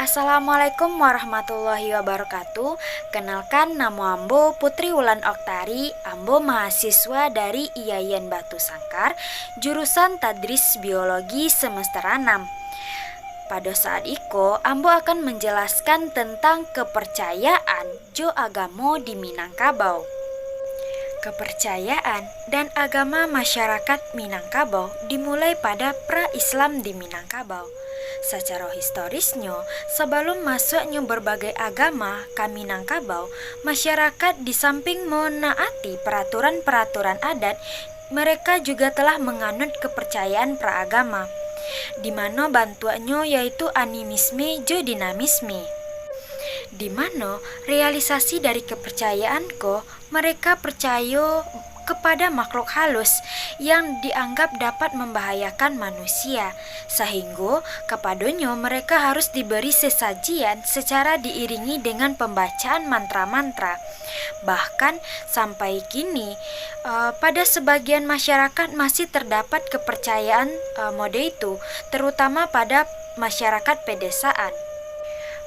Assalamualaikum warahmatullahi wabarakatuh. Kenalkan, nama Ambo Putri Wulan Oktari. Ambo mahasiswa dari IAIN Batu Sangkar, jurusan Tadris Biologi semester 6. Pada saat itu, Ambo akan menjelaskan tentang kepercayaan Jo Agamo di Minangkabau. Kepercayaan dan agama masyarakat Minangkabau dimulai pada pra-Islam di Minangkabau. Secara historisnya, sebelum masuknya berbagai agama ke Minangkabau, masyarakat di samping menaati peraturan-peraturan adat, mereka juga telah menganut kepercayaan praagama, di mana bantuannya yaitu animisme jo dinamisme, di mana realisasi dari kepercayaanku, mereka percaya kepada makhluk halus yang dianggap dapat membahayakan manusia, sehingga kepadanya mereka harus diberi sesajian secara diiringi dengan pembacaan mantra-mantra. Bahkan sampai kini pada sebagian masyarakat masih terdapat kepercayaan mode itu, terutama pada masyarakat pedesaan.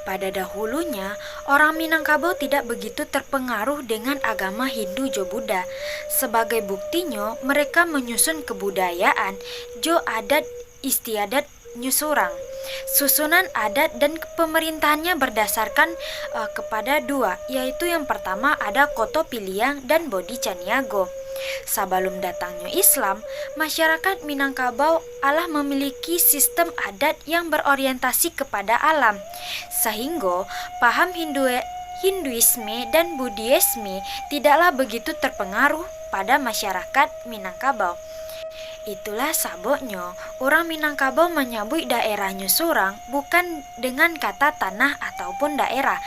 Pada dahulunya, orang Minangkabau tidak begitu terpengaruh dengan agama Hindu Jo Buddha. Sebagai buktinya, mereka menyusun kebudayaan Jo adat istiadat nyusurang. Susunan adat dan pemerintahannya berdasarkan kepada dua, yaitu yang pertama ada Koto Piliang dan Bodhi Caniago. Sebelum datangnya Islam, masyarakat Minangkabau Allah memiliki sistem adat yang berorientasi kepada alam, sehingga paham Hinduisme dan Buddhisme tidaklah begitu terpengaruh pada masyarakat Minangkabau. Itulah sebabnya orang Minangkabau menyebut daerahnya Surang bukan dengan kata tanah ataupun daerah,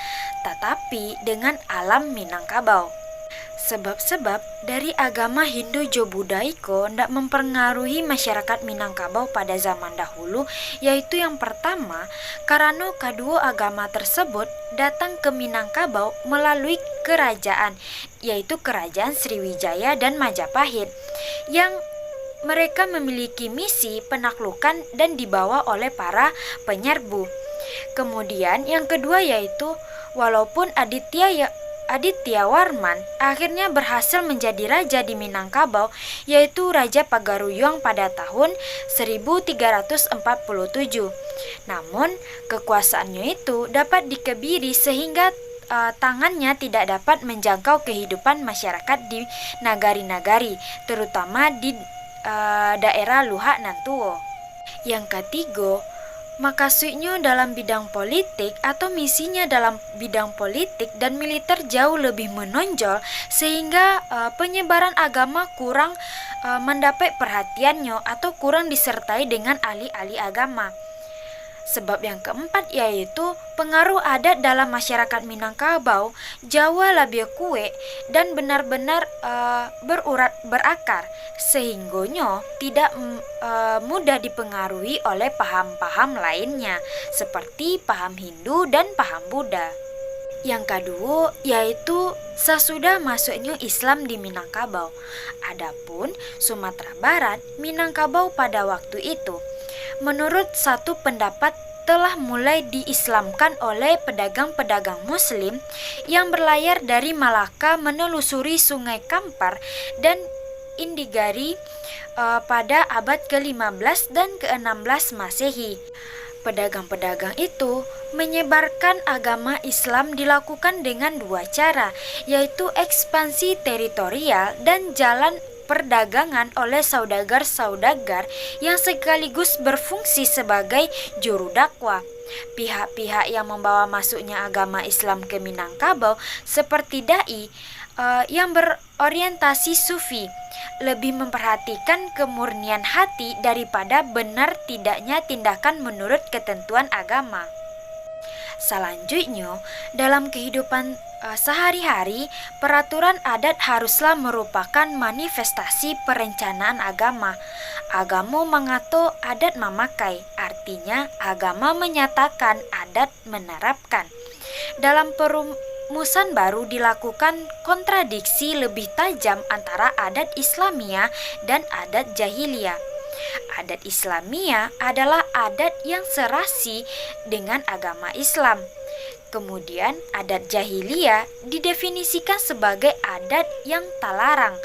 tetapi dengan alam Minangkabau. Sebab-sebab dari agama Hindu Jo Buddha itu tidak mempengaruhi masyarakat Minangkabau pada zaman dahulu, yaitu yang pertama, karena kedua agama tersebut datang ke Minangkabau melalui kerajaan, yaitu kerajaan Sriwijaya dan Majapahit, yang mereka memiliki misi penaklukan dan dibawa oleh para penyerbu. Kemudian yang kedua yaitu, walaupun Aditya Warman akhirnya berhasil menjadi raja di Minangkabau, yaitu Raja Pagaruyung pada tahun 1347. Namun, kekuasaannya itu dapat dikebiri sehingga tangannya tidak dapat menjangkau kehidupan masyarakat di nagari-nagari, terutama di daerah Luhak Nantuo. Yang ketiga, makasudnya dalam bidang politik atau misinya dalam bidang politik dan militer jauh lebih menonjol, sehingga penyebaran agama kurang mendapat perhatiannya atau kurang disertai dengan ahli-ahli agama. Sebab yang keempat yaitu pengaruh adat dalam masyarakat Minangkabau Jawa lebih kuat dan benar-benar berakar, sehingganya tidak mudah dipengaruhi oleh paham-paham lainnya seperti paham Hindu dan paham Buddha. Yang kedua yaitu sesudah masuknya Islam di Minangkabau. Adapun Sumatera Barat, Minangkabau pada waktu itu, menurut satu pendapat telah mulai diislamkan oleh pedagang-pedagang muslim yang berlayar dari Malaka menelusuri Sungai Kampar dan Indigari pada abad ke-15 dan ke-16 Masehi. Pedagang-pedagang itu menyebarkan agama Islam dilakukan dengan dua cara, yaitu ekspansi teritorial dan jalan perdagangan oleh saudagar-saudagar yang sekaligus berfungsi sebagai juru dakwah. Pihak-pihak yang membawa masuknya agama Islam ke Minangkabau seperti dai yang berorientasi sufi lebih memperhatikan kemurnian hati daripada benar tidaknya tindakan menurut ketentuan agama. Selanjutnya, dalam kehidupan sehari-hari, peraturan adat haruslah merupakan manifestasi perencanaan agama. Agama mengatur, adat memakai, artinya agama menyatakan, adat menerapkan. Dalam perumusan baru dilakukan kontradiksi lebih tajam antara adat Islamiyah dan adat jahiliyah. Adat Islamiyah adalah adat yang serasi dengan agama Islam. Kemudian adat jahiliyah didefinisikan sebagai adat yang talarang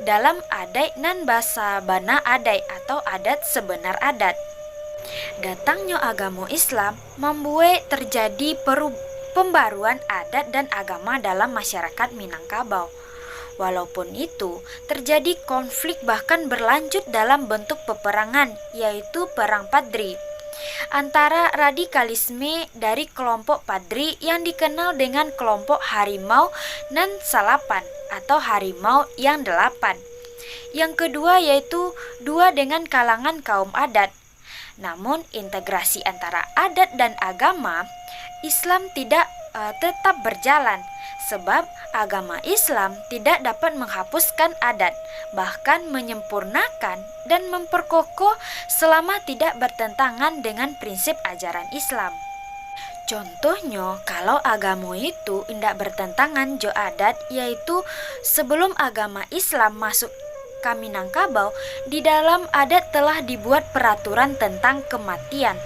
dalam adat nan basa bana adat atau adat sebenar adat. Datangnya agama Islam membuat terjadi pembaruan adat dan agama dalam masyarakat Minangkabau. Walaupun itu, terjadi konflik bahkan berlanjut dalam bentuk peperangan, yaitu Perang Padri, antara radikalisme dari kelompok Padri yang dikenal dengan kelompok Harimau nan Salapan atau Harimau yang 8. Yang kedua yaitu dua dengan kalangan kaum adat. Namun integrasi antara adat dan agama Islam tidak tetap berjalan, sebab agama Islam tidak dapat menghapuskan adat, bahkan menyempurnakan dan memperkokoh selama tidak bertentangan dengan prinsip ajaran Islam. Contohnya, kalau agama itu tidak bertentangan jo adat, yaitu sebelum agama Islam masuk ke Minangkabau, di dalam adat telah dibuat peraturan tentang kematian,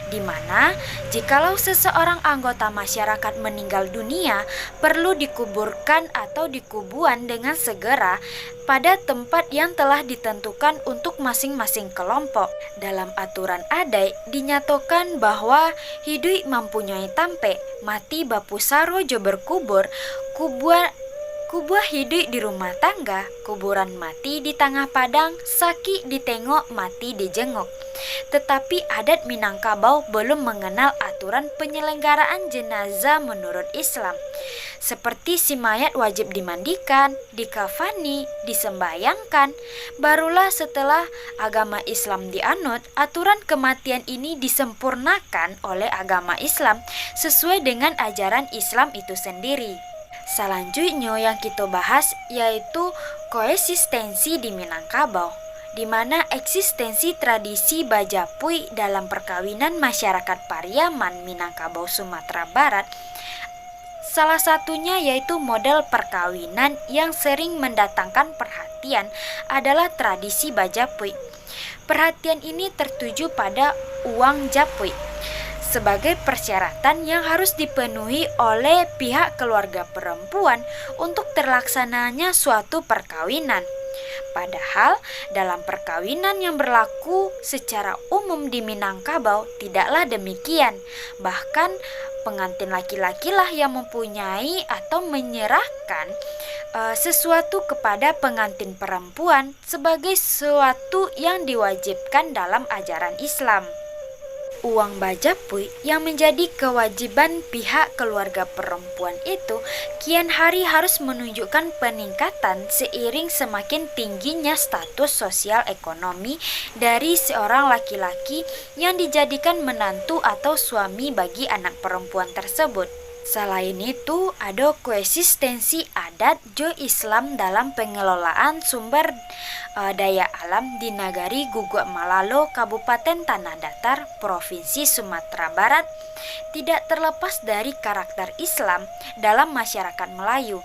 di mana jikalau seseorang anggota masyarakat meninggal dunia perlu dikuburkan atau dikubuan dengan segera pada tempat yang telah ditentukan untuk masing-masing kelompok. Dalam aturan adat dinyatakan bahwa hidup mempunyai tampe, mati bapu saro jo berkubur, Kubah hidup di rumah tangga, kuburan mati di tengah padang, sakit ditengok, mati dijenguk. Tetapi adat Minangkabau belum mengenal aturan penyelenggaraan jenazah menurut Islam. Seperti si mayat wajib dimandikan, dikafani, disembayangkan. Barulah setelah agama Islam dianut, aturan kematian ini disempurnakan oleh agama Islam sesuai dengan ajaran Islam itu sendiri. Selanjutnya yang kita bahas yaitu koeksistensi di Minangkabau, di mana eksistensi tradisi bajapui dalam perkawinan masyarakat Pariaman Minangkabau Sumatera Barat. Salah satunya yaitu model perkawinan yang sering mendatangkan perhatian adalah tradisi bajapui. Perhatian ini tertuju pada uang japui sebagai persyaratan yang harus dipenuhi oleh pihak keluarga perempuan untuk terlaksananya suatu perkawinan. Padahal dalam perkawinan yang berlaku secara umum di Minangkabau tidaklah demikian. Bahkan pengantin laki-laki lah yang mempunyai atau menyerahkan sesuatu kepada pengantin perempuan sebagai sesuatu yang diwajibkan dalam ajaran Islam. Uang bajapui yang menjadi kewajiban pihak keluarga perempuan itu kian hari harus menunjukkan peningkatan seiring semakin tingginya status sosial ekonomi dari seorang laki-laki yang dijadikan menantu atau suami bagi anak perempuan tersebut. Selain itu, ada koeksistensi adat jo Islam dalam pengelolaan sumber daya alam di Nagari Guguk Malalo, Kabupaten Tanah Datar, Provinsi Sumatera Barat, tidak terlepas dari karakter Islam dalam masyarakat Melayu,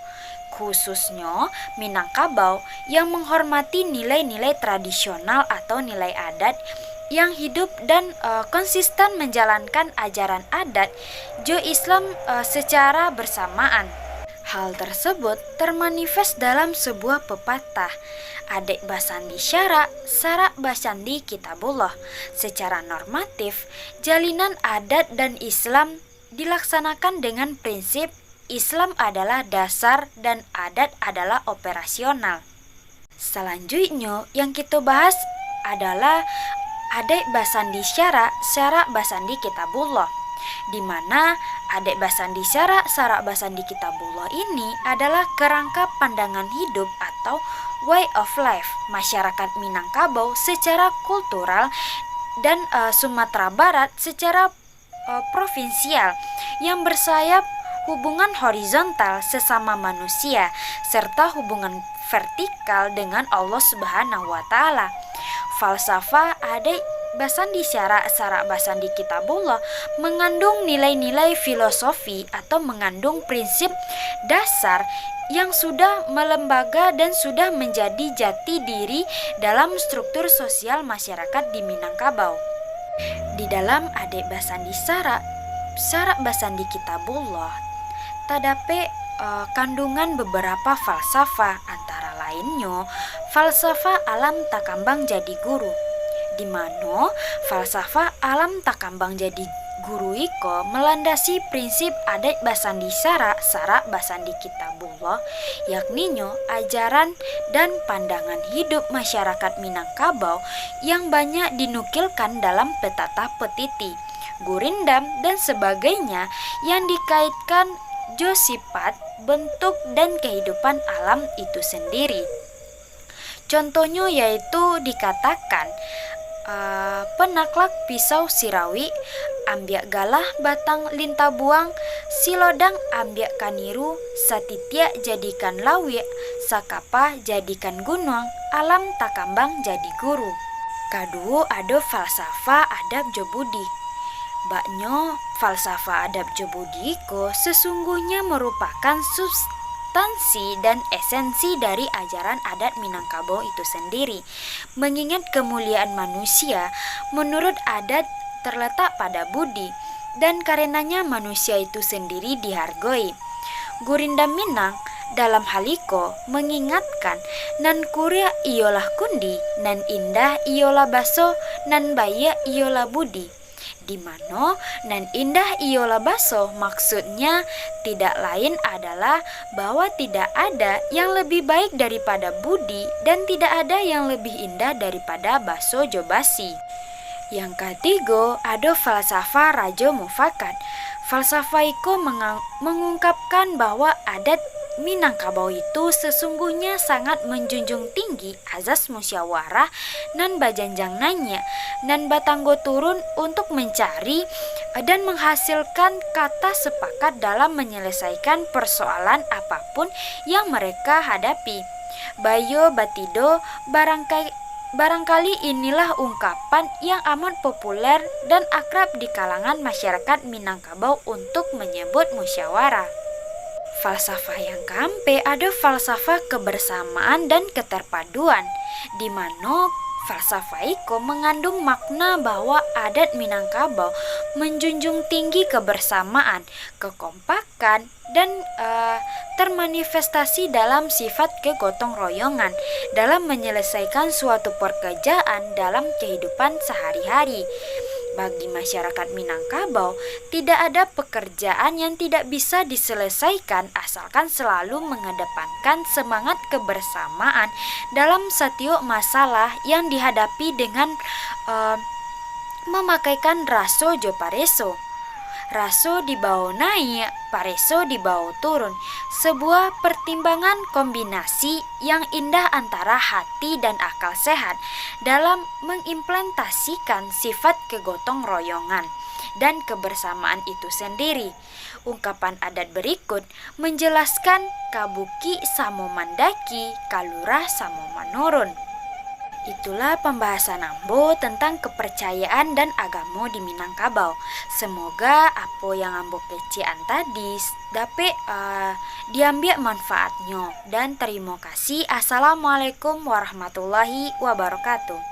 khususnya Minangkabau yang menghormati nilai-nilai tradisional atau nilai adat yang hidup dan konsisten menjalankan ajaran adat jo Islam secara bersamaan. Hal tersebut termanifest dalam sebuah pepatah, adek basandi syara, sarak basandi kitabullah. Secara normatif, jalinan adat dan Islam dilaksanakan dengan prinsip Islam adalah dasar dan adat adalah operasional. Selanjutnya yang kita bahas adalah adek basandi syara, sarak basandi kitabullah, di mana adek basandi syara, sarak basandi kitabullah ini adalah kerangka pandangan hidup atau way of life masyarakat Minangkabau secara kultural dan Sumatera Barat secara provinsial yang bersayap hubungan horizontal sesama manusia serta hubungan vertikal dengan Allah Subhanahu wa Ta'ala. Falsafah adek Basandi Syara Basandi Kitabullah mengandung nilai-nilai filosofi atau mengandung prinsip dasar yang sudah melembaga dan sudah menjadi jati diri dalam struktur sosial masyarakat di Minangkabau. Di dalam Ade Basandi Syara Basandi Kitabullah terdapat kandungan beberapa falsafah, antara lainnya falsafah alam takambang jadi guru, di mana falsafah alam takambang jadi guru iko melandasi prinsip adat Basandi Syara Basandi Kitabullah, yakni ajaran dan pandangan hidup masyarakat Minangkabau yang banyak dinukilkan dalam petata petiti, gurindam dan sebagainya yang dikaitkan sifat, bentuk dan kehidupan alam itu sendiri. Contohnya yaitu dikatakan penaklak pisau sirawi, ambiak galah batang lintah buang, silodang ambiak kaniru, satitya jadikan lawi, sakapa jadikan gunung, alam takambang jadi guru. Kedua ada falsafah adab jobudi. Baknyo falsafah adab jobudi ko sesungguhnya merupakan substansi dan esensi dari ajaran adat Minangkabau itu sendiri. Mengingat kemuliaan manusia menurut adat terletak pada budi, dan karenanya manusia itu sendiri dihargai. Gurinda Minang dalam haliko mengingatkan nan kuria iolah kundi, nan indah iolah baso, nan baya iolah budi. Di mana nan indah iolah baso maksudnya tidak lain adalah bahwa tidak ada yang lebih baik daripada budi dan tidak ada yang lebih indah daripada baso jobasi. Yang ketiga ada falsafah Rajo Mufakat. Falsafah itu mengungkapkan bahwa adat Minangkabau itu sesungguhnya sangat menjunjung tinggi azas musyawarah nan bajanjang nanya nan batanggo turun untuk mencari dan menghasilkan kata sepakat dalam menyelesaikan persoalan apapun yang mereka hadapi. Bayo batido barangkali inilah ungkapan yang amat populer dan akrab di kalangan masyarakat Minangkabau untuk menyebut musyawarah. Falsafah yang keempat ada falsafah kebersamaan dan keterpaduan, di mana falsafah itu mengandung makna bahwa adat Minangkabau menjunjung tinggi kebersamaan, kekompakan, dan termanifestasi dalam sifat kegotong royongan dalam menyelesaikan suatu pekerjaan dalam kehidupan sehari-hari. Bagi masyarakat Minangkabau, tidak ada pekerjaan yang tidak bisa diselesaikan asalkan selalu mengedepankan semangat kebersamaan dalam setiap masalah yang dihadapi dengan memakaikan raso jo pareso. Raso dibawa naik, pareso dibawa turun. Sebuah pertimbangan kombinasi yang indah antara hati dan akal sehat dalam mengimplementasikan sifat kegotong royongan dan kebersamaan itu sendiri. Ungkapan adat berikut menjelaskan kabuki samo mandaki, kalurah samo manurun. Itulah pembahasan Ambo tentang kepercayaan dan agama di Minangkabau. Semoga apa yang Ambo kecian tadi dapat diambil manfaatnya. Dan terima kasih. Assalamualaikum warahmatullahi wabarakatuh.